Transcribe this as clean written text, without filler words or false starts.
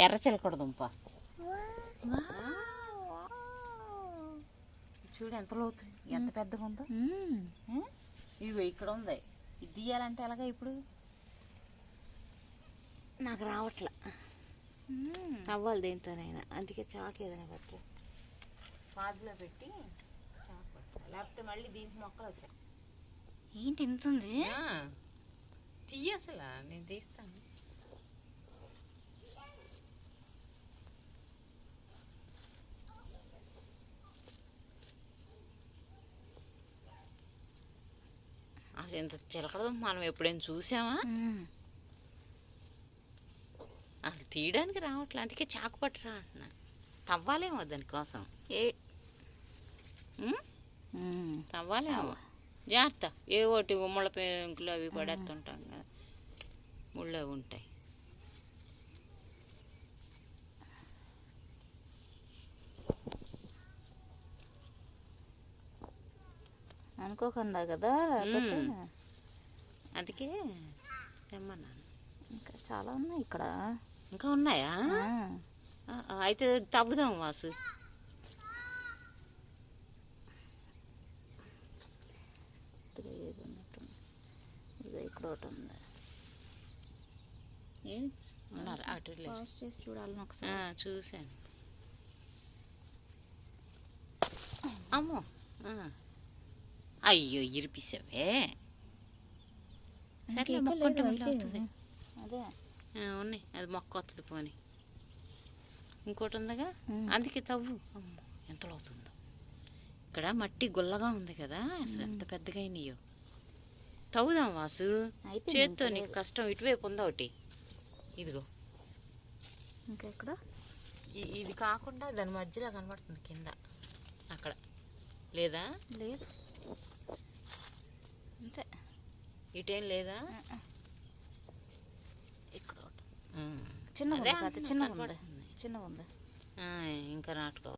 ఎర్ర చిలకడ దుంప చూడు ఎంత లోతు, ఎంత పెద్దగా ఉందో. ఇవి ఇక్కడ ఉంది. ఇది తీయాలంటే ఎలాగా ఇప్పుడు? నాకు రావట్లా, అవ్వాలి దేంతోనైనా. అందుకే చాకు ఏదైనా పట్టు, పాజులో పెట్టి చాకు పట్టు, లేకపోతే మళ్ళీ దీనికి మొక్కలు వచ్చాయి. ఏంటి ఎంత ఉంది? తీయ అసలు నేను తీస్తాను. అసలు ఇంత చిలకడ మనం ఎప్పుడైనా చూసామా? అసలు తీయడానికి రావట్లే, అందుకే చాకు పట్టురా అంటున్నా. తవ్వాలేమో దానికోసం. తవ్వాలేమో, జాగ్రత్త. ఏ ఒకటి ముళ్ళ పెంకులు అవి పడేస్తుంటాం కదా, ముళ్ళు అవి ఉంటాయి. అనుకోకుండా కదా, అందుకే తెమ్మన్నాను. ఇంకా చాలా ఉన్నాయి ఇక్కడ. ఇంకా ఉన్నాయా? అయితే తవ్వుదాం వాసు. ఇక్కడ ఒకటి ఉంది. ఉన్నారు అటు చేసి చూడాలని ఒకసారి చూశాను. అమ్మో, అయ్యో ఇరిపిసావే. సరే మొక్కుంటే అవుతుంది. అదే ఉన్నాయి, అది మొక్క వస్తుంది పోని. ఇంకోటి ఉందిగా, అందుకే తవ్వు. అమ్మో ఎంత అవుతుందో. ఇక్కడ మట్టి గుల్లగా ఉంది కదా, అసలు ఎంత పెద్దగా అయినాయో. తవ్వుదాం వాసు, చేత్తో. నీకు కష్టం. ఇటువైపు ఉందా ఒకటి, ఇదిగో. ఇంకా ఇక్కడ ఇది కాకుండా దాని మధ్యలో కనబడుతుంది కింద, అక్కడ లేదా? లేదు, అంతే. ఇటేం లేదా? ఇక్కడ చిన్నగా ఉంది, చిన్నగా ఉంది. ఇంకా నాటుకో.